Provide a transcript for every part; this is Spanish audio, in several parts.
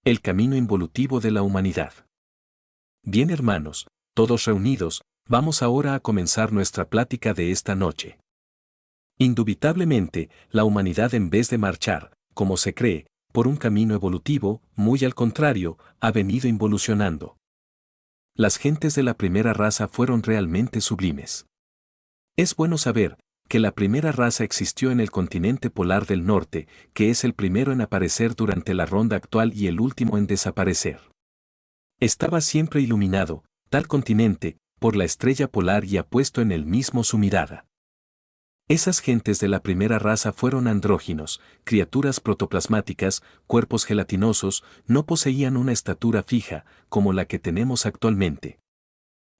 El camino involutivo de la humanidad. Bien, hermanos, todos reunidos, vamos ahora a comenzar nuestra plática de esta noche. Indubitablemente, la humanidad, en vez de marchar, como se cree, por un camino evolutivo, muy al contrario, ha venido involucionando. Las gentes de la primera raza fueron realmente sublimes. Es bueno saber que la primera raza existió en el continente polar del norte, que es el primero en aparecer durante la ronda actual y el último en desaparecer. Estaba siempre iluminado, tal continente, por la estrella polar y ha puesto en él mismo su mirada. Esas gentes de la primera raza fueron andróginos, criaturas protoplasmáticas, cuerpos gelatinosos, no poseían una estatura fija, como la que tenemos actualmente.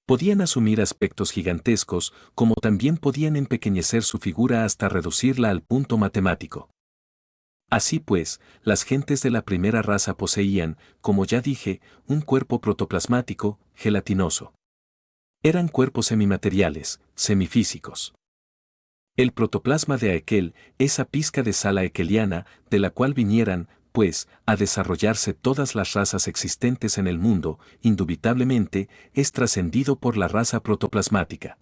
Podían asumir aspectos gigantescos, como también podían empequeñecer su figura hasta reducirla al punto matemático. Así pues, las gentes de la primera raza poseían, como ya dije, un cuerpo protoplasmático, gelatinoso. Eran cuerpos semimateriales, semifísicos. El protoplasma de Haeckel, esa pizca de sal haeckeliana, de la cual vinieran, pues, a desarrollarse todas las razas existentes en el mundo, indubitablemente, es trascendido por la raza protoplasmática.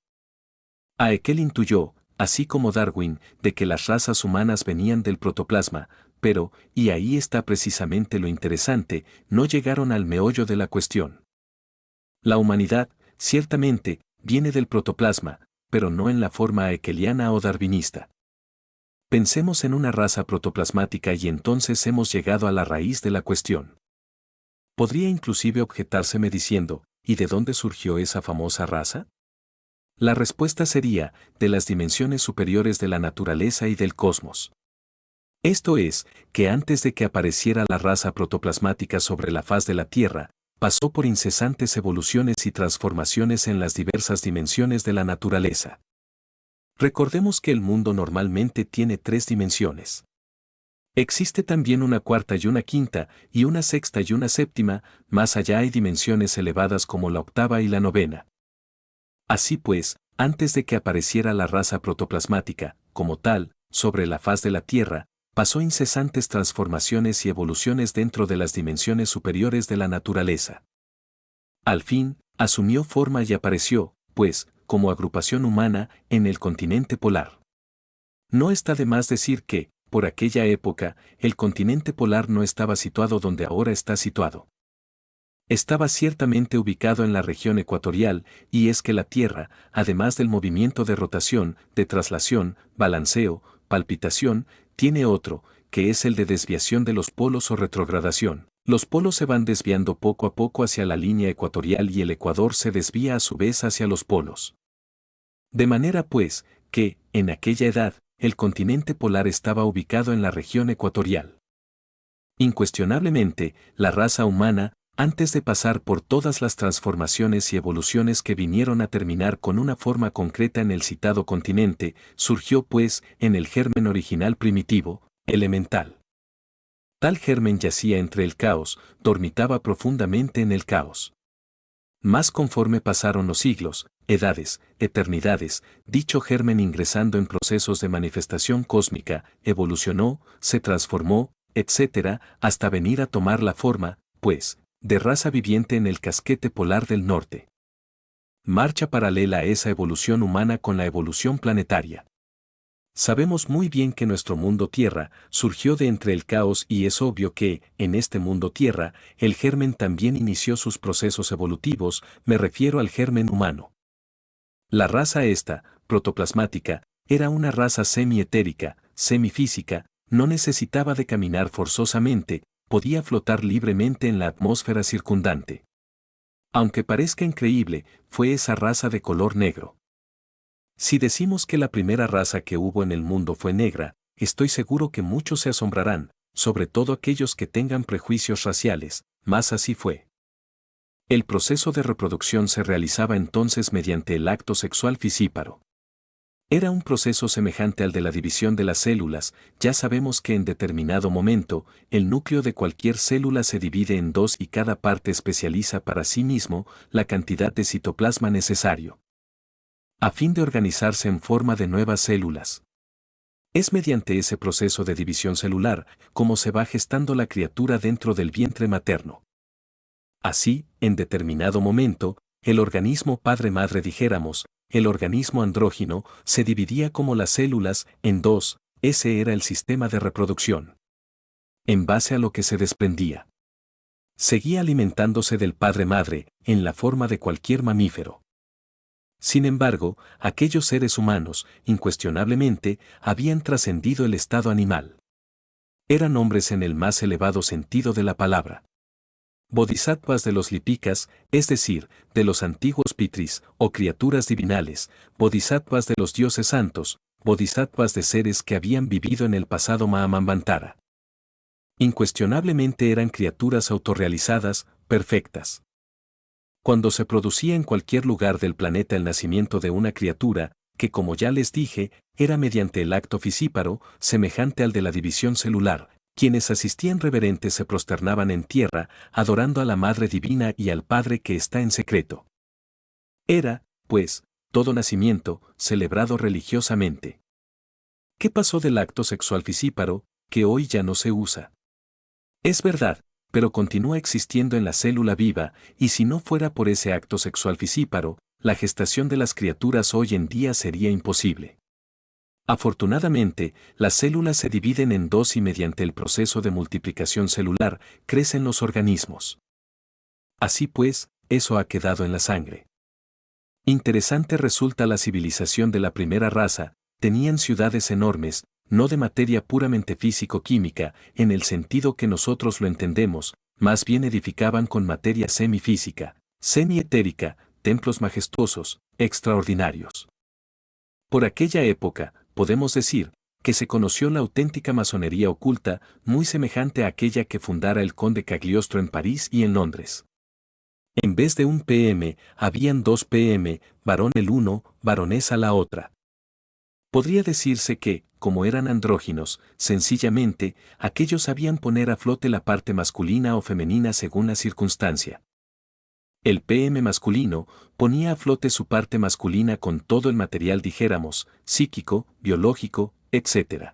Haeckel intuyó, así como Darwin, de que las razas humanas venían del protoplasma, pero, y ahí está precisamente lo interesante, no llegaron al meollo de la cuestión. La humanidad, ciertamente, viene del protoplasma, pero no en la forma haeckeliana o darwinista. Pensemos en una raza protoplasmática y entonces hemos llegado a la raíz de la cuestión. Podría inclusive objetárseme diciendo, ¿y de dónde surgió esa famosa raza? La respuesta sería, de las dimensiones superiores de la naturaleza y del cosmos. Esto es, que antes de que apareciera la raza protoplasmática sobre la faz de la Tierra, pasó por incesantes evoluciones y transformaciones en las diversas dimensiones de la naturaleza. Recordemos que el mundo normalmente tiene 3 dimensiones. Existe también una cuarta y una quinta, y una sexta y una séptima, más allá hay dimensiones elevadas como la octava y la novena. Así pues, antes de que apareciera la raza protoplasmática, como tal, sobre la faz de la Tierra, pasó incesantes transformaciones y evoluciones dentro de las dimensiones superiores de la naturaleza. Al fin, asumió forma y apareció, pues, como agrupación humana, en el continente polar. No está de más decir que, por aquella época, el continente polar no estaba situado donde ahora está situado. Estaba ciertamente ubicado en la región ecuatorial, y es que la Tierra, además del movimiento de rotación, de traslación, balanceo, palpitación, tiene otro, que es el de desviación de los polos o retrogradación. Los polos se van desviando poco a poco hacia la línea ecuatorial y el ecuador se desvía a su vez hacia los polos. De manera pues, que, en aquella edad, el continente polar estaba ubicado en la región ecuatorial. Incuestionablemente, la raza humana, antes de pasar por todas las transformaciones y evoluciones que vinieron a terminar con una forma concreta en el citado continente, surgió pues en el germen original primitivo, elemental. Tal germen yacía entre el caos, dormitaba profundamente en el caos. Más conforme pasaron los siglos, edades, eternidades, dicho germen ingresando en procesos de manifestación cósmica, evolucionó, se transformó, etc., hasta venir a tomar la forma, pues, de raza viviente en el casquete polar del norte. Marcha paralela a esa evolución humana con la evolución planetaria. Sabemos muy bien que nuestro mundo Tierra surgió de entre el caos y es obvio que, en este mundo Tierra, el germen también inició sus procesos evolutivos, me refiero al germen humano. La raza esta, protoplasmática, era una raza semi-etérica, semifísica, no necesitaba de caminar forzosamente, podía flotar libremente en la atmósfera circundante. Aunque parezca increíble, fue esa raza de color negro. Si decimos que la primera raza que hubo en el mundo fue negra, estoy seguro que muchos se asombrarán, sobre todo aquellos que tengan prejuicios raciales, mas así fue. El proceso de reproducción se realizaba entonces mediante el acto sexual fisíparo. Era un proceso semejante al de la división de las células, ya sabemos que en determinado momento, el núcleo de cualquier célula se divide en dos y cada parte especializa para sí mismo la cantidad de citoplasma necesario, a fin de organizarse en forma de nuevas células. Es mediante ese proceso de división celular como se va gestando la criatura dentro del vientre materno. Así, en determinado momento, el organismo padre-madre, dijéramos, el organismo andrógino, se dividía como las células en dos. Ese era el sistema de reproducción. En base a lo que se desprendía, seguía alimentándose del padre-madre, en la forma de cualquier mamífero. Sin embargo, aquellos seres humanos, incuestionablemente, habían trascendido el estado animal. Eran hombres en el más elevado sentido de la palabra. Bodhisattvas de los Lipikas, es decir, de los antiguos pitris, o criaturas divinales, bodhisattvas de los dioses santos, bodhisattvas de seres que habían vivido en el pasado Mahamambantara. Incuestionablemente eran criaturas autorrealizadas, perfectas. Cuando se producía en cualquier lugar del planeta el nacimiento de una criatura, que como ya les dije, era mediante el acto fisíparo, semejante al de la división celular, quienes asistían reverentes se prosternaban en tierra, adorando a la Madre Divina y al Padre que está en secreto. Era, pues, todo nacimiento, celebrado religiosamente. ¿Qué pasó del acto sexual fisíparo, que hoy ya no se usa? Es verdad, pero continúa existiendo en la célula viva, y si no fuera por ese acto sexual fisíparo, la gestación de las criaturas hoy en día sería imposible. Afortunadamente, las células se dividen en dos y mediante el proceso de multiplicación celular, crecen los organismos. Así pues, eso ha quedado en la sangre. Interesante resulta la civilización de la primera raza, tenían ciudades enormes, no de materia puramente físico-química, en el sentido que nosotros lo entendemos, más bien edificaban con materia semifísica, semi-etérica, templos majestuosos, extraordinarios. Por aquella época, podemos decir, que se conoció la auténtica masonería oculta, muy semejante a aquella que fundara el conde Cagliostro en París y en Londres. En vez de un PM, habían dos PM, varón el uno, baronesa la otra. Podría decirse que, como eran andróginos, sencillamente, aquellos sabían poner a flote la parte masculina o femenina según la circunstancia. El PM masculino ponía a flote su parte masculina con todo el material, dijéramos, psíquico, biológico, etc.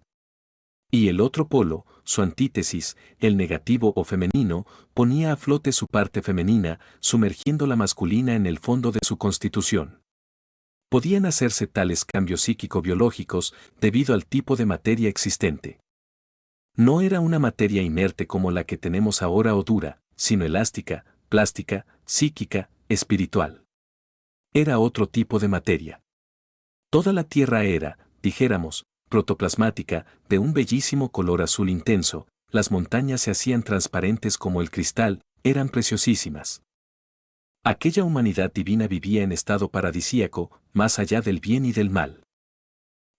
Y el otro polo, su antítesis, el negativo o femenino, ponía a flote su parte femenina, sumergiendo la masculina en el fondo de su constitución. Podían hacerse tales cambios psíquico-biológicos debido al tipo de materia existente. No era una materia inerte como la que tenemos ahora o dura, sino elástica, plástica, psíquica, espiritual. Era otro tipo de materia. Toda la Tierra era, dijéramos, protoplasmática, de un bellísimo color azul intenso, las montañas se hacían transparentes como el cristal, eran preciosísimas. Aquella humanidad divina vivía en estado paradisíaco, más allá del bien y del mal.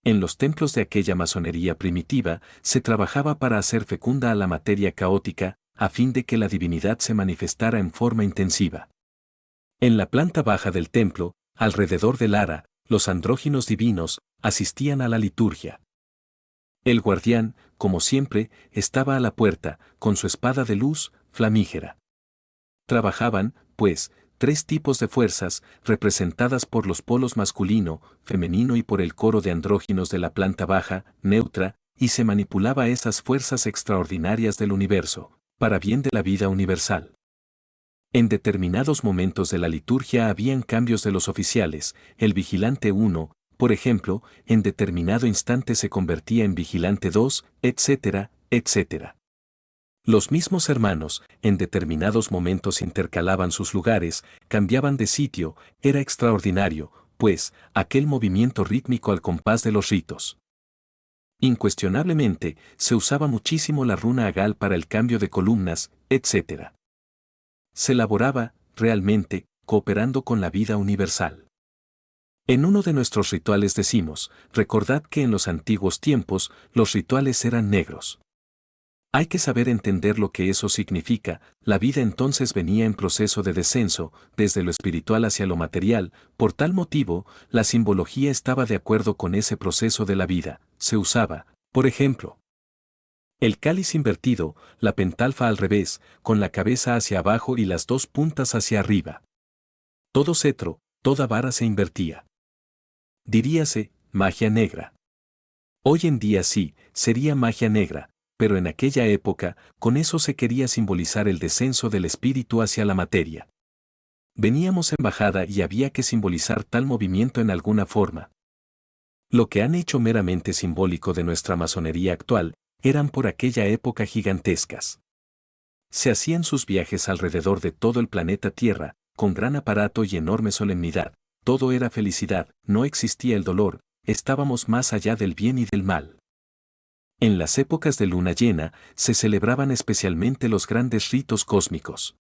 En los templos de aquella masonería primitiva se trabajaba para hacer fecunda a la materia caótica, a fin de que la divinidad se manifestara en forma intensiva. En la planta baja del templo, alrededor del ara, los andróginos divinos asistían a la liturgia. El guardián, como siempre, estaba a la puerta, con su espada de luz, flamígera. Trabajaban, pues, tres tipos de fuerzas, representadas por los polos masculino, femenino y por el coro de andróginos de la planta baja, neutra, y se manipulaba esas fuerzas extraordinarias del universo, para bien de la vida universal. En determinados momentos de la liturgia habían cambios de los oficiales, el vigilante 1, por ejemplo, en determinado instante se convertía en vigilante 2, etcétera, etcétera. Los mismos hermanos, en determinados momentos intercalaban sus lugares, cambiaban de sitio, era extraordinario, pues, aquel movimiento rítmico al compás de los ritos. Incuestionablemente, se usaba muchísimo la runa agal para el cambio de columnas, etc. Se elaboraba, realmente, cooperando con la vida universal. En uno de nuestros rituales decimos, recordad que en los antiguos tiempos, los rituales eran negros. Hay que saber entender lo que eso significa, la vida entonces venía en proceso de descenso, desde lo espiritual hacia lo material, por tal motivo, la simbología estaba de acuerdo con ese proceso de la vida, se usaba, por ejemplo, el cáliz invertido, la pentalfa al revés, con la cabeza hacia abajo y las dos puntas hacia arriba. Todo cetro, toda vara se invertía. Diríase, magia negra. Hoy en día sí, sería magia negra, pero en aquella época, con eso se quería simbolizar el descenso del espíritu hacia la materia. Veníamos en bajada y había que simbolizar tal movimiento en alguna forma. Lo que han hecho meramente simbólico de nuestra masonería actual, eran por aquella época gigantescas. Se hacían sus viajes alrededor de todo el planeta Tierra, con gran aparato y enorme solemnidad, todo era felicidad, no existía el dolor, estábamos más allá del bien y del mal. En las épocas de luna llena, se celebraban especialmente los grandes ritos cósmicos.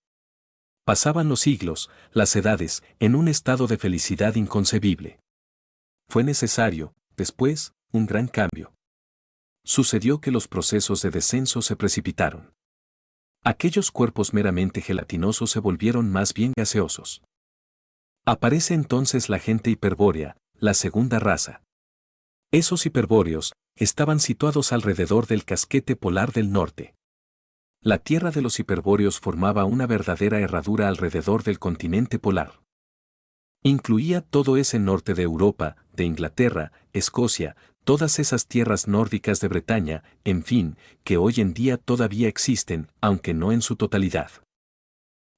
Pasaban los siglos, las edades, en un estado de felicidad inconcebible. Fue necesario, después, un gran cambio. Sucedió que los procesos de descenso se precipitaron. Aquellos cuerpos meramente gelatinosos se volvieron más bien gaseosos. Aparece entonces la gente hiperbórea, la segunda raza. Esos hiperbóreos estaban situados alrededor del casquete polar del norte. La tierra de los hiperbóreos formaba una verdadera herradura alrededor del continente polar. Incluía todo ese norte de Europa, de Inglaterra, Escocia, todas esas tierras nórdicas de Bretaña, en fin, que hoy en día todavía existen, aunque no en su totalidad.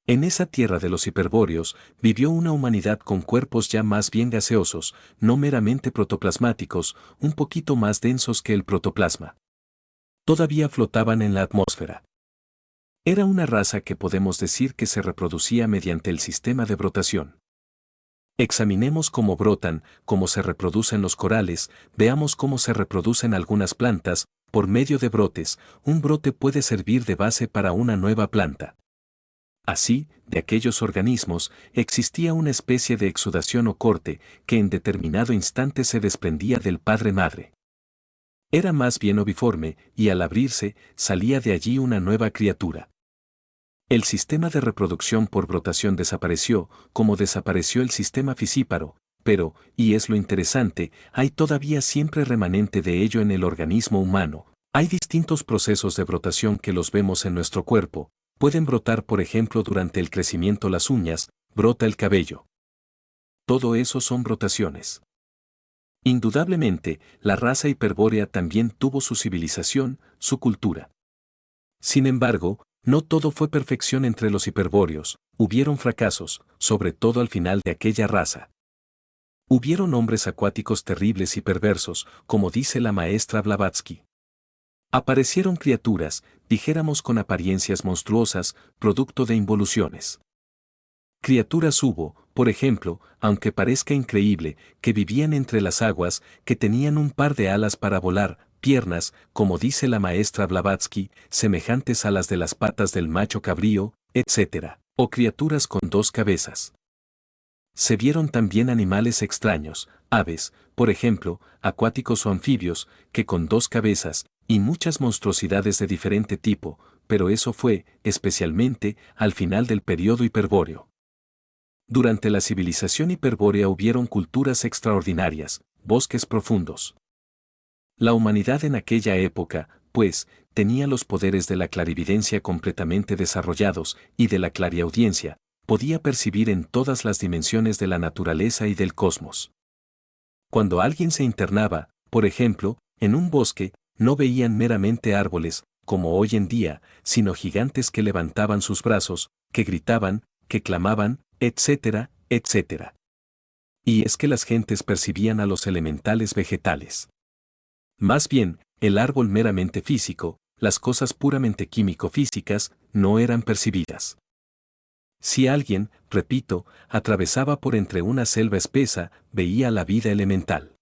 En esa tierra de los hiperbóreos vivió una humanidad con cuerpos ya más bien gaseosos, no meramente protoplasmáticos, un poquito más densos que el protoplasma. Todavía flotaban en la atmósfera. Era una raza que podemos decir que se reproducía mediante el sistema de brotación. Examinemos cómo brotan, cómo se reproducen los corales, veamos cómo se reproducen algunas plantas, por medio de brotes, un brote puede servir de base para una nueva planta. Así, de aquellos organismos, existía una especie de exudación o corte, que en determinado instante se desprendía del padre-madre. Era más bien oviforme, y al abrirse, salía de allí una nueva criatura. El sistema de reproducción por brotación desapareció, como desapareció el sistema fisíparo, pero, y es lo interesante, hay todavía siempre remanente de ello en el organismo humano. Hay distintos procesos de brotación que los vemos en nuestro cuerpo. Pueden brotar, por ejemplo, durante el crecimiento las uñas, brota el cabello. Todo eso son brotaciones. Indudablemente, la raza hiperbórea también tuvo su civilización, su cultura. Sin embargo, no todo fue perfección entre los hiperbóreos, hubieron fracasos, sobre todo al final de aquella raza. Hubieron hombres acuáticos terribles y perversos, como dice la maestra Blavatsky. Aparecieron criaturas, dijéramos con apariencias monstruosas, producto de involuciones. Criaturas hubo, por ejemplo, aunque parezca increíble, que vivían entre las aguas, que tenían un par de alas para volar, piernas, como dice la maestra Blavatsky, semejantes a las de las patas del macho cabrío, etc., o criaturas con dos cabezas. Se vieron también animales extraños, aves, por ejemplo, acuáticos o anfibios, que con dos cabezas, y muchas monstruosidades de diferente tipo, pero eso fue, especialmente, al final del periodo hiperbóreo. Durante la civilización hiperbórea hubieron culturas extraordinarias, bosques profundos. La humanidad en aquella época, pues, tenía los poderes de la clarividencia completamente desarrollados y de la clariaudiencia, podía percibir en todas las dimensiones de la naturaleza y del cosmos. Cuando alguien se internaba, por ejemplo, en un bosque, no veían meramente árboles, como hoy en día, sino gigantes que levantaban sus brazos, que gritaban, que clamaban, etcétera, etcétera. Y es que las gentes percibían a los elementales vegetales. Más bien, el árbol meramente físico, las cosas puramente químico-físicas, no eran percibidas. Si alguien, repito, atravesaba por entre una selva espesa, veía la vida elemental.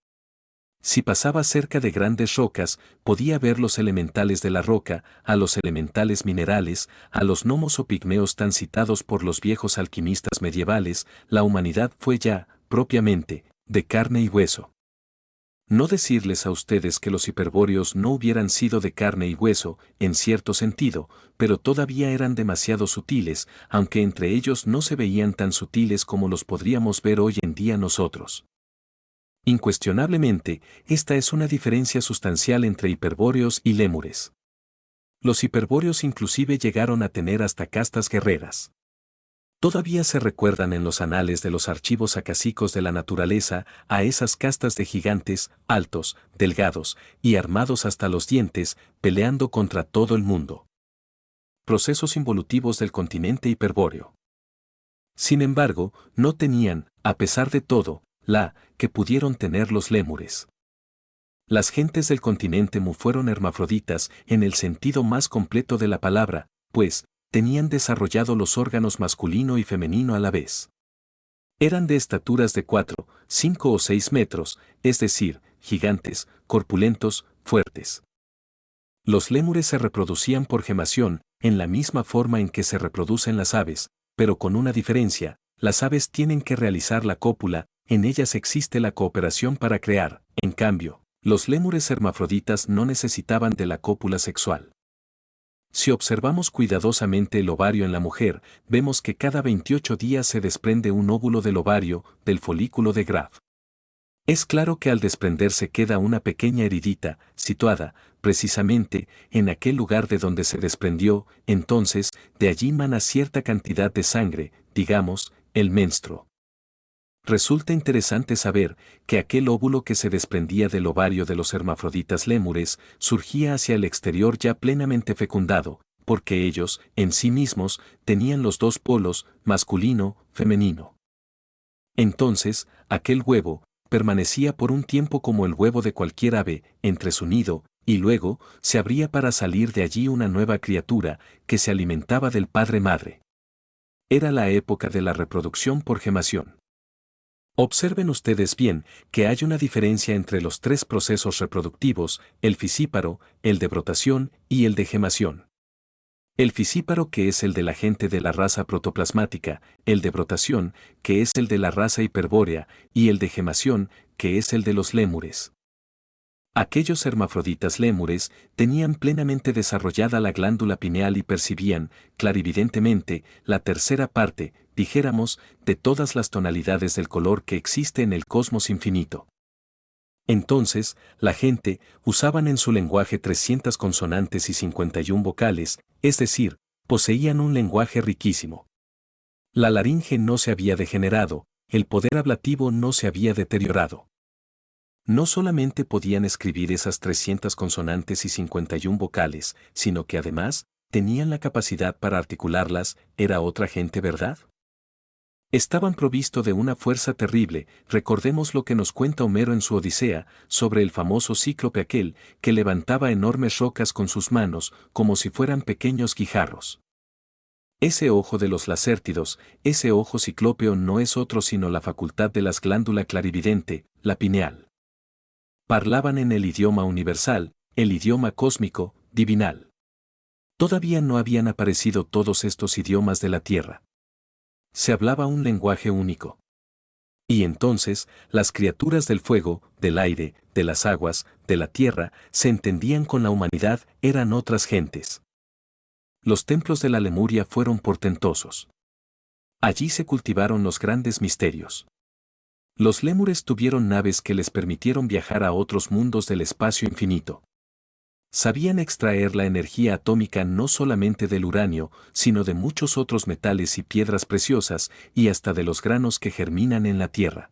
Si pasaba cerca de grandes rocas, podía ver los elementales de la roca, a los elementales minerales, a los gnomos o pigmeos tan citados por los viejos alquimistas medievales. La humanidad fue ya, propiamente, de carne y hueso. No decirles a ustedes que los hiperbóreos no hubieran sido de carne y hueso, en cierto sentido, pero todavía eran demasiado sutiles, aunque entre ellos no se veían tan sutiles como los podríamos ver hoy en día nosotros. Incuestionablemente, esta es una diferencia sustancial entre hiperbóreos y lémures. Los hiperbóreos inclusive llegaron a tener hasta castas guerreras. Todavía se recuerdan en los anales de los archivos acásicos de la naturaleza a esas castas de gigantes, altos, delgados y armados hasta los dientes, peleando contra todo el mundo. Procesos involutivos del continente hiperbóreo. Sin embargo, no tenían, a pesar de todo, la que pudieron tener los lémures. Las gentes del continente Mu fueron hermafroditas en el sentido más completo de la palabra, pues, tenían desarrollado los órganos masculino y femenino a la vez. Eran de estaturas de 4, 5 o 6 metros, es decir, gigantes, corpulentos, fuertes. Los lémures se reproducían por gemación, en la misma forma en que se reproducen las aves, pero con una diferencia: las aves tienen que realizar la cópula, en ellas existe la cooperación para crear, en cambio, los lémures hermafroditas no necesitaban de la cópula sexual. Si observamos cuidadosamente el ovario en la mujer, vemos que cada 28 días se desprende un óvulo del ovario, del folículo de Graf. Es claro que al desprenderse queda una pequeña heridita, situada, precisamente, en aquel lugar de donde se desprendió, entonces, de allí mana cierta cantidad de sangre, digamos, el menstruo. Resulta interesante saber que aquel óvulo que se desprendía del ovario de los hermafroditas lémures surgía hacia el exterior ya plenamente fecundado, porque ellos, en sí mismos, tenían los dos polos, masculino, femenino. Entonces, aquel huevo permanecía por un tiempo como el huevo de cualquier ave, entre su nido, y luego se abría para salir de allí una nueva criatura que se alimentaba del padre-madre. Era la época de la reproducción por gemación. Observen ustedes bien que hay una diferencia entre los tres procesos reproductivos: el fisíparo, el de brotación y el de gemación. El fisíparo, que es el de la gente de la raza protoplasmática; el de brotación, que es el de la raza hiperbórea; y el de gemación, que es el de los lémures. Aquellos hermafroditas lémures tenían plenamente desarrollada la glándula pineal y percibían, clarividentemente, la tercera parte, dijéramos, de todas las tonalidades del color que existe en el cosmos infinito. Entonces, la gente usaban en su lenguaje 300 consonantes y 51 vocales, es decir, poseían un lenguaje riquísimo. La laringe no se había degenerado, el poder ablativo no se había deteriorado. No solamente podían escribir esas 300 consonantes y 51 vocales, sino que además tenían la capacidad para articularlas. ¿Era otra gente, verdad? Estaban provisto de una fuerza terrible. Recordemos lo que nos cuenta Homero en su Odisea, sobre el famoso cíclope aquel, que levantaba enormes rocas con sus manos, como si fueran pequeños guijarros. Ese ojo de los lacértidos, ese ojo ciclópeo, no es otro sino la facultad de las glándula clarividente, la pineal. Parlaban en el idioma universal, el idioma cósmico, divinal. Todavía no habían aparecido todos estos idiomas de la tierra. Se hablaba un lenguaje único. Y entonces, las criaturas del fuego, del aire, de las aguas, de la tierra, se entendían con la humanidad, eran otras gentes. Los templos de la Lemuria fueron portentosos. Allí se cultivaron los grandes misterios. Los lémures tuvieron naves que les permitieron viajar a otros mundos del espacio infinito. Sabían extraer la energía atómica no solamente del uranio, sino de muchos otros metales y piedras preciosas, y hasta de los granos que germinan en la tierra.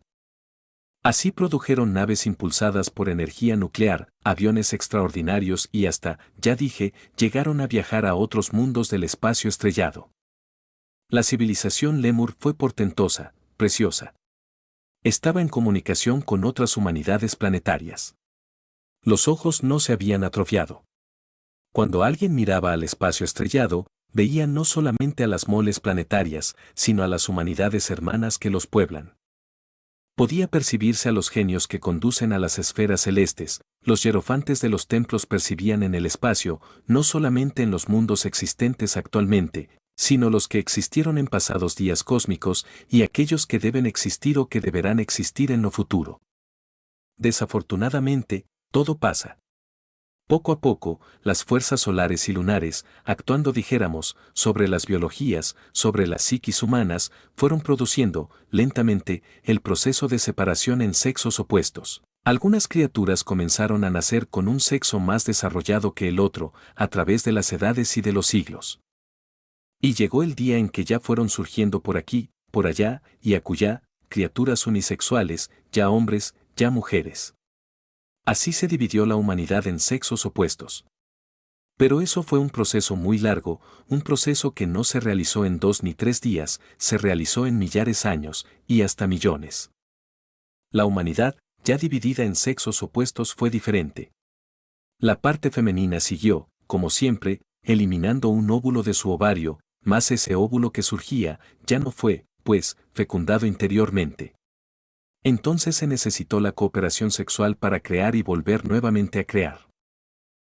Así produjeron naves impulsadas por energía nuclear, aviones extraordinarios y hasta, ya dije, llegaron a viajar a otros mundos del espacio estrellado. La civilización lémur fue portentosa, preciosa. Estaba en comunicación con otras humanidades planetarias. Los ojos no se habían atrofiado. Cuando alguien miraba al espacio estrellado, veía no solamente a las moles planetarias, sino a las humanidades hermanas que los pueblan. Podía percibirse a los genios que conducen a las esferas celestes. Los hierofantes de los templos percibían en el espacio, no solamente en los mundos existentes actualmente, sino los que existieron en pasados días cósmicos y aquellos que deben existir o que deberán existir en lo futuro. Desafortunadamente, todo pasa. Poco a poco, las fuerzas solares y lunares, actuando dijéramos, sobre las biologías, sobre las psiquis humanas, fueron produciendo, lentamente, el proceso de separación en sexos opuestos. Algunas criaturas comenzaron a nacer con un sexo más desarrollado que el otro, a través de las edades y de los siglos. Y llegó el día en que ya fueron surgiendo por aquí, por allá y acullá, criaturas unisexuales, ya hombres, ya mujeres. Así se dividió la humanidad en sexos opuestos. Pero eso fue un proceso muy largo, un proceso que no se realizó en 2 ni 3 días, se realizó en millares años, y hasta millones. La humanidad, ya dividida en sexos opuestos, fue diferente. La parte femenina siguió, como siempre, eliminando un óvulo de su ovario, mas ese óvulo que surgía, ya no fue, pues, fecundado interiormente. Entonces se necesitó la cooperación sexual para crear y volver nuevamente a crear.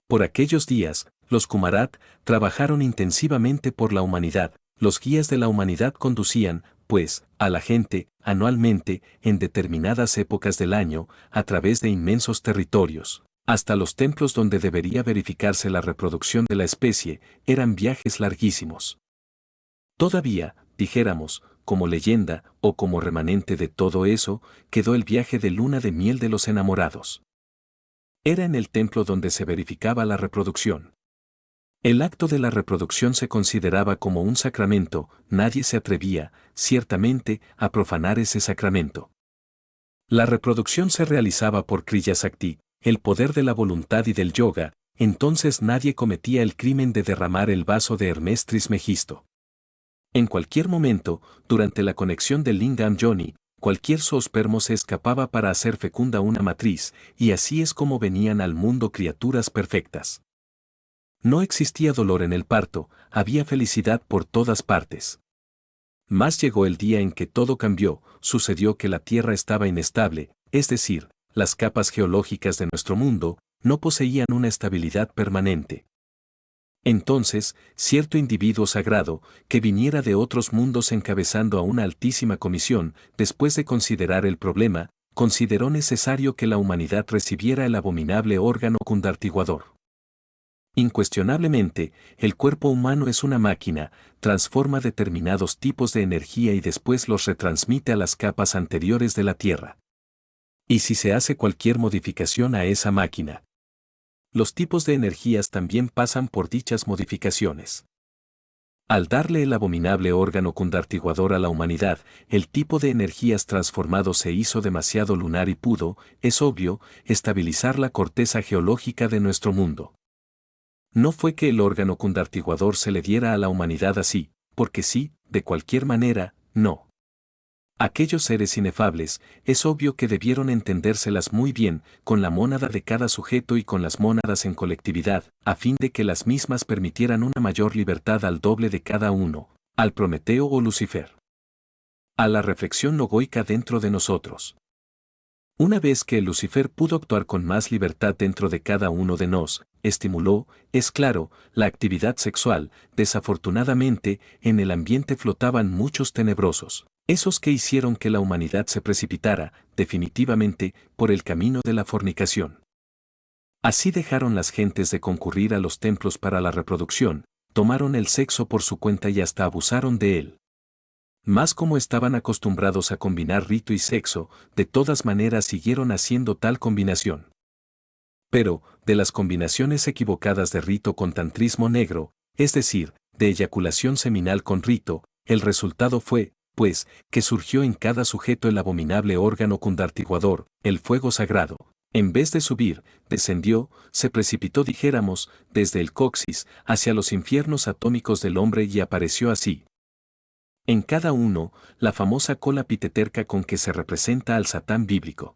Por aquellos días, los Kumarat trabajaron intensivamente por la humanidad, los guías de la humanidad conducían, pues, a la gente, anualmente, en determinadas épocas del año, a través de inmensos territorios, hasta los templos donde debería verificarse la reproducción de la especie, eran viajes larguísimos. Todavía, dijéramos, como leyenda, o como remanente de todo eso, quedó el viaje de luna de miel de los enamorados. Era en el templo donde se verificaba la reproducción. El acto de la reproducción se consideraba como un sacramento, nadie se atrevía, ciertamente, a profanar ese sacramento. La reproducción se realizaba por Kriya Sakti, el poder de la voluntad y del yoga, entonces nadie cometía el crimen de derramar el vaso de Hermes Trismegisto. En cualquier momento, durante la conexión del Lingam Yoni, cualquier zoospermo se escapaba para hacer fecunda una matriz, y así es como venían al mundo criaturas perfectas. No existía dolor en el parto, había felicidad por todas partes. Mas llegó el día en que todo cambió, sucedió que la Tierra estaba inestable, es decir, las capas geológicas de nuestro mundo no poseían una estabilidad permanente. Entonces, cierto individuo sagrado, que viniera de otros mundos encabezando a una altísima comisión, después de considerar el problema, consideró necesario que la humanidad recibiera el abominable órgano cundartiguador. Incuestionablemente, el cuerpo humano es una máquina, transforma determinados tipos de energía y después los retransmite a las capas anteriores de la Tierra. ¿Y si se hace cualquier modificación a esa máquina? Los tipos de energías también pasan por dichas modificaciones. Al darle el abominable órgano cundartiguador a la humanidad, el tipo de energías transformado se hizo demasiado lunar y pudo, es obvio, estabilizar la corteza geológica de nuestro mundo. No fue que el órgano cundartiguador se le diera a la humanidad así, porque sí, de cualquier manera, no. Aquellos seres inefables, es obvio que debieron entendérselas muy bien, con la mónada de cada sujeto y con las mónadas en colectividad, a fin de que las mismas permitieran una mayor libertad al doble de cada uno, al Prometeo o Lucifer. A la reflexión logoica dentro de nosotros. Una vez que Lucifer pudo actuar con más libertad dentro de cada uno de nos, estimuló, es claro, la actividad sexual, desafortunadamente, en el ambiente flotaban muchos tenebrosos. Esos que hicieron que la humanidad se precipitara, definitivamente, por el camino de la fornicación. Así dejaron las gentes de concurrir a los templos para la reproducción, tomaron el sexo por su cuenta y hasta abusaron de él. Mas como estaban acostumbrados a combinar rito y sexo, de todas maneras siguieron haciendo tal combinación. Pero, de las combinaciones equivocadas de rito con tantrismo negro, es decir, de eyaculación seminal con rito, el resultado fue, pues, que surgió en cada sujeto el abominable órgano cundartiguador, el fuego sagrado. En vez de subir, descendió, se precipitó, dijéramos, desde el coxis, hacia los infiernos atómicos del hombre y apareció así. En cada uno, la famosa cola piteterca con que se representa al Satán bíblico.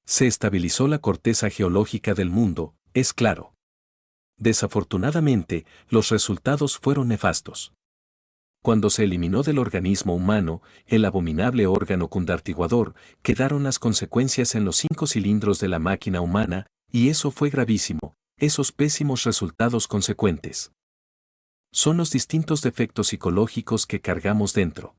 Se estabilizó la corteza geológica del mundo, es claro. Desafortunadamente, los resultados fueron nefastos. Cuando se eliminó del organismo humano el abominable órgano cundartiguador, quedaron las consecuencias en los 5 cilindros de la máquina humana, y eso fue gravísimo, esos pésimos resultados consecuentes. Son los distintos defectos psicológicos que cargamos dentro.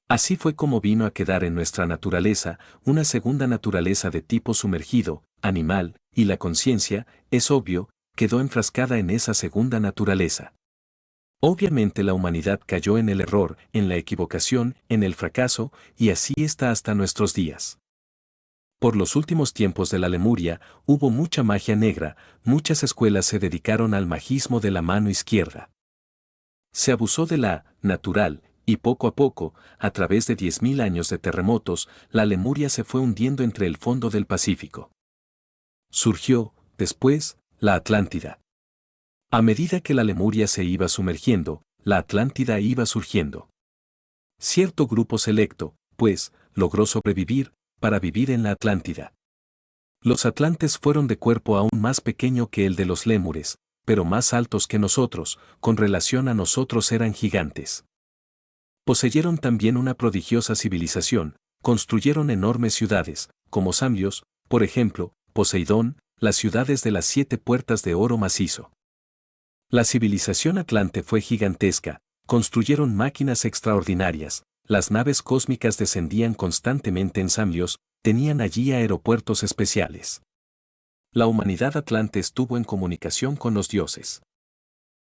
Así fue como vino a quedar en nuestra naturaleza una segunda naturaleza de tipo sumergido, animal, y la conciencia, es obvio, quedó enfrascada en esa segunda naturaleza. Obviamente la humanidad cayó en el error, en la equivocación, en el fracaso, y así está hasta nuestros días. Por los últimos tiempos de la Lemuria, hubo mucha magia negra, muchas escuelas se dedicaron al magismo de la mano izquierda. Se abusó de la natural, y poco a poco, a través de 10.000 años de terremotos, la Lemuria se fue hundiendo entre el fondo del Pacífico. Surgió, después, la Atlántida. A medida que la Lemuria se iba sumergiendo, la Atlántida iba surgiendo. Cierto grupo selecto, pues, logró sobrevivir, para vivir en la Atlántida. Los atlantes fueron de cuerpo aún más pequeño que el de los lémures, pero más altos que nosotros, con relación a nosotros eran gigantes. Poseyeron también una prodigiosa civilización, construyeron enormes ciudades, como Samios, por ejemplo, Poseidón, las ciudades de las 7 puertas de oro macizo. La civilización atlante fue gigantesca, construyeron máquinas extraordinarias, las naves cósmicas descendían constantemente en Samios, tenían allí aeropuertos especiales. La humanidad atlante estuvo en comunicación con los dioses.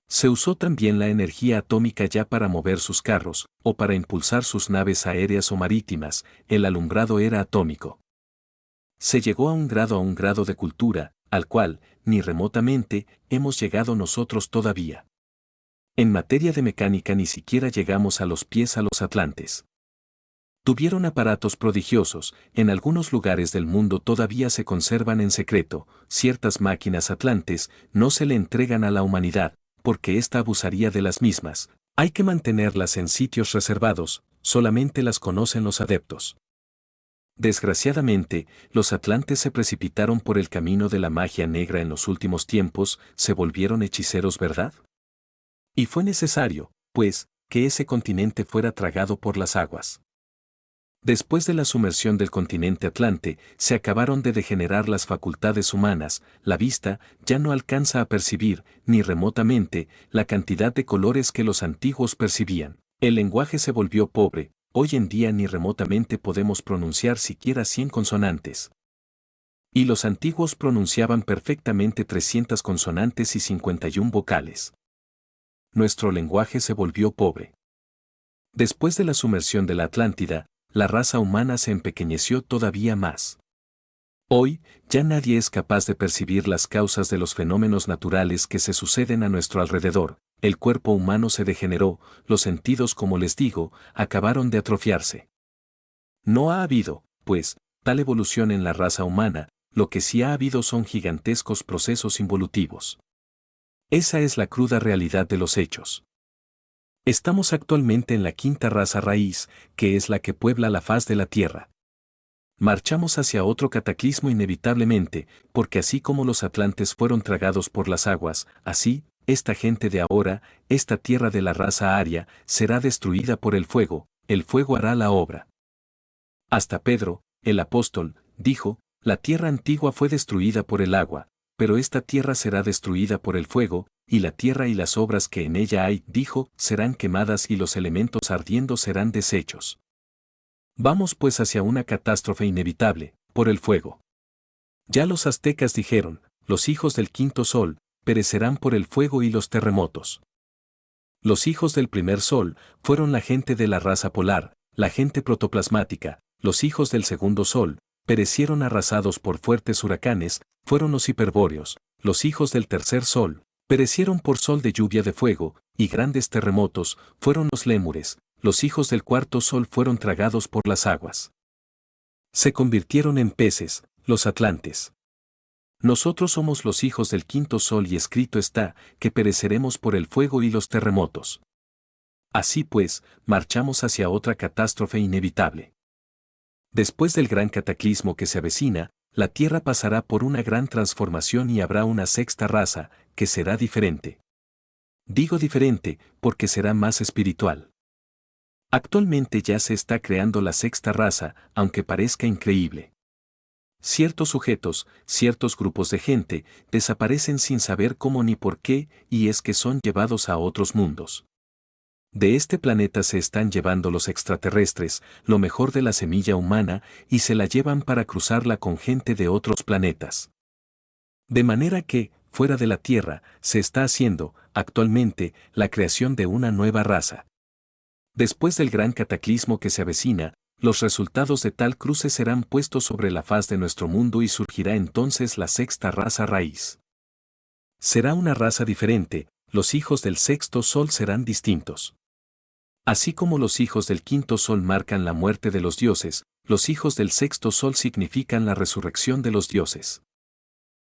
Se usó también la energía atómica ya para mover sus carros, o para impulsar sus naves aéreas o marítimas, el alumbrado era atómico. Se llegó a un grado de cultura, al cual, ni remotamente, hemos llegado nosotros todavía. En materia de mecánica ni siquiera llegamos a los pies a los atlantes. Tuvieron aparatos prodigiosos, en algunos lugares del mundo todavía se conservan en secreto, ciertas máquinas atlantes no se le entregan a la humanidad, porque ésta abusaría de las mismas, hay que mantenerlas en sitios reservados, solamente las conocen los adeptos. Desgraciadamente, los atlantes se precipitaron por el camino de la magia negra en los últimos tiempos, se volvieron hechiceros, ¿verdad? Y fue necesario, pues, que ese continente fuera tragado por las aguas. Después de la sumersión del continente atlante, se acabaron de degenerar las facultades humanas, la vista ya no alcanza a percibir, ni remotamente, la cantidad de colores que los antiguos percibían. El lenguaje se volvió pobre, hoy en día ni remotamente podemos pronunciar siquiera 100 consonantes. Y los antiguos pronunciaban perfectamente 300 consonantes y 51 vocales. Nuestro lenguaje se volvió pobre. Después de la sumersión de la Atlántida, la raza humana se empequeñeció todavía más. Hoy, ya nadie es capaz de percibir las causas de los fenómenos naturales que se suceden a nuestro alrededor, el cuerpo humano se degeneró, los sentidos, como les digo, acabaron de atrofiarse. No ha habido, pues, tal evolución en la raza humana, lo que sí ha habido son gigantescos procesos involutivos. Esa es la cruda realidad de los hechos. Estamos actualmente en la 5ª raza raíz, que es la que puebla la faz de la Tierra. Marchamos hacia otro cataclismo inevitablemente, porque así como los atlantes fueron tragados por las aguas, así, esta gente de ahora, esta tierra de la raza aria, será destruida por el fuego hará la obra. Hasta Pedro, el apóstol, dijo, la tierra antigua fue destruida por el agua, pero esta tierra será destruida por el fuego, y la tierra y las obras que en ella hay, dijo, serán quemadas y los elementos ardiendo serán deshechos. Vamos pues hacia una catástrofe inevitable, por el fuego. Ya los aztecas dijeron, los hijos del 5.º sol, perecerán por el fuego y los terremotos. Los hijos del primer sol, fueron la gente de la raza polar, la gente protoplasmática, los hijos del segundo sol, perecieron arrasados por fuertes huracanes, fueron los hiperbóreos, los hijos del tercer sol, perecieron por sol de lluvia de fuego, y grandes terremotos, fueron los lémures, los hijos del cuarto sol fueron tragados por las aguas. Se convirtieron en peces, los atlantes. Nosotros somos los hijos del 5.º sol y escrito está, que pereceremos por el fuego y los terremotos. Así pues, marchamos hacia otra catástrofe inevitable. Después del gran cataclismo que se avecina, la Tierra pasará por una gran transformación y habrá una 6ª raza, que será diferente. Digo diferente, porque será más espiritual. Actualmente ya se está creando la 6ª raza, aunque parezca increíble. Ciertos sujetos, ciertos grupos de gente, desaparecen sin saber cómo ni por qué, y es que son llevados a otros mundos. De este planeta se están llevando los extraterrestres, lo mejor de la semilla humana, y se la llevan para cruzarla con gente de otros planetas. De manera que, fuera de la Tierra, se está haciendo, actualmente, la creación de una nueva raza. Después del gran cataclismo que se avecina, los resultados de tal cruce serán puestos sobre la faz de nuestro mundo y surgirá entonces la 6ª raza raíz. Será una raza diferente, los hijos del sexto sol serán distintos. Así como los hijos del quinto sol marcan la muerte de los dioses, los hijos del sexto sol significan la resurrección de los dioses.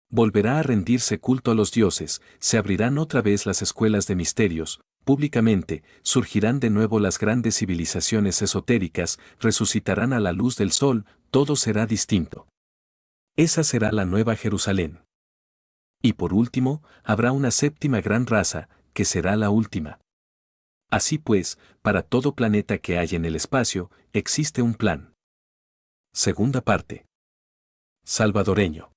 Volverá a rendirse culto a los dioses, se abrirán otra vez las escuelas de misterios, públicamente, surgirán de nuevo las grandes civilizaciones esotéricas, resucitarán a la luz del sol, todo será distinto. Esa será la nueva Jerusalén. Y por último, habrá una séptima gran raza, que será la última. Así pues, para todo planeta que hay en el espacio, existe un plan. Segunda parte. Salvadoreño.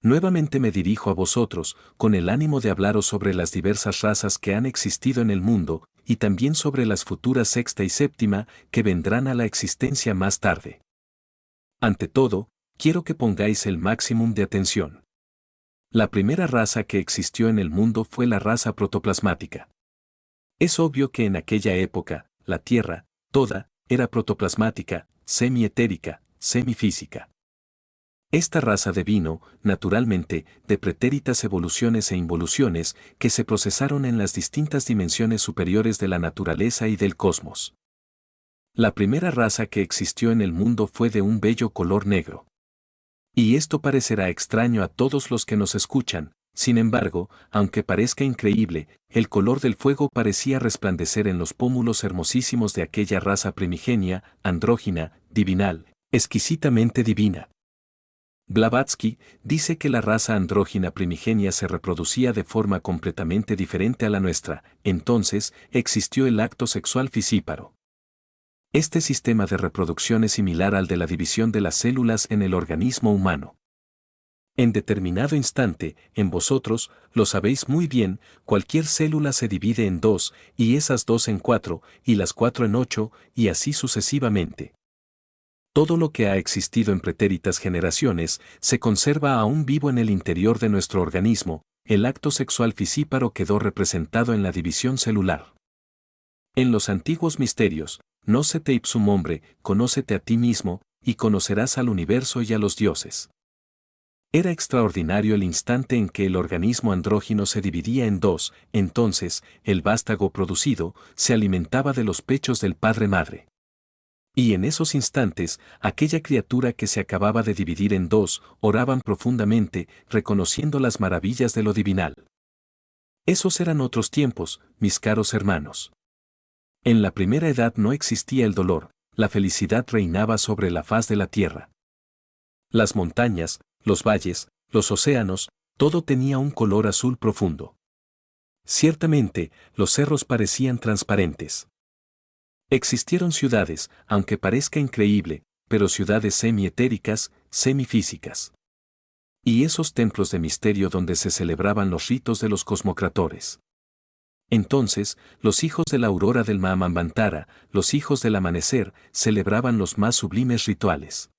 Nuevamente me dirijo a vosotros, con el ánimo de hablaros sobre las diversas razas que han existido en el mundo, y también sobre las futuras sexta y séptima, que vendrán a la existencia más tarde. Ante todo, quiero que pongáis el máximo de atención. La primera raza que existió en el mundo fue la raza protoplasmática. Es obvio que en aquella época, la Tierra, toda, era protoplasmática, semietérica, semifísica. Esta raza devino, naturalmente, de pretéritas evoluciones e involuciones que se procesaron en las distintas dimensiones superiores de la naturaleza y del cosmos. La primera raza que existió en el mundo fue de un bello color negro. Y esto parecerá extraño a todos los que nos escuchan, sin embargo, aunque parezca increíble, el color del fuego parecía resplandecer en los pómulos hermosísimos de aquella raza primigenia, andrógina, divinal, exquisitamente divina. Blavatsky dice que la raza andrógina primigenia se reproducía de forma completamente diferente a la nuestra, entonces existió el acto sexual fisíparo. Este sistema de reproducción es similar al de la división de las células en el organismo humano. En determinado instante, en vosotros, lo sabéis muy bien, cualquier célula se divide en dos, y esas dos en cuatro, y las cuatro en ocho, y así sucesivamente. Todo lo que ha existido en pretéritas generaciones se conserva aún vivo en el interior de nuestro organismo, el acto sexual fisíparo quedó representado en la división celular. En los antiguos misterios, Gnócete ipsum hombre, conócete a ti mismo, y conocerás al universo y a los dioses. Era extraordinario el instante en que el organismo andrógino se dividía en dos, entonces, el vástago producido, se alimentaba de los pechos del padre-madre. Y en esos instantes, aquella criatura que se acababa de dividir en dos, oraban profundamente, reconociendo las maravillas de lo divinal. Esos eran otros tiempos, mis caros hermanos. En la primera edad no existía el dolor, la felicidad reinaba sobre la faz de la tierra. Las montañas, los valles, los océanos, todo tenía un color azul profundo. Ciertamente, los cerros parecían transparentes. Existieron ciudades, aunque parezca increíble, pero ciudades semietéricas, semifísicas. Y esos templos de misterio donde se celebraban los ritos de los cosmocratores. Entonces, los hijos de la aurora del Mahamantara, los hijos del amanecer, celebraban los más sublimes rituales.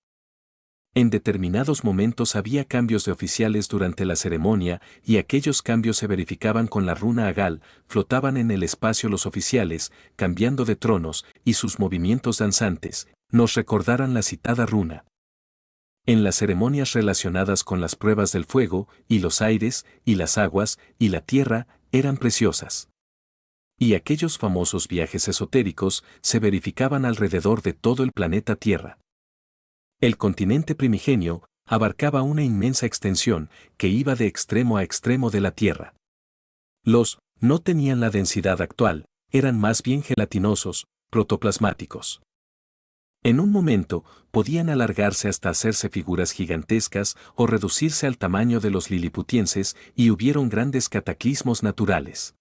En determinados momentos había cambios de oficiales durante la ceremonia, y aquellos cambios se verificaban con la runa Agal, flotaban en el espacio los oficiales, cambiando de tronos, y sus movimientos danzantes, nos recordaran la citada runa. En las ceremonias relacionadas con las pruebas del fuego, y los aires, y las aguas, y la tierra, eran preciosas. Y aquellos famosos viajes esotéricos se verificaban alrededor de todo el planeta Tierra. El continente primigenio abarcaba una inmensa extensión que iba de extremo a extremo de la Tierra. Los no tenían la densidad actual, eran más bien gelatinosos, protoplasmáticos. En un momento, podían alargarse hasta hacerse figuras gigantescas o reducirse al tamaño de los liliputienses y hubieron grandes cataclismos naturales.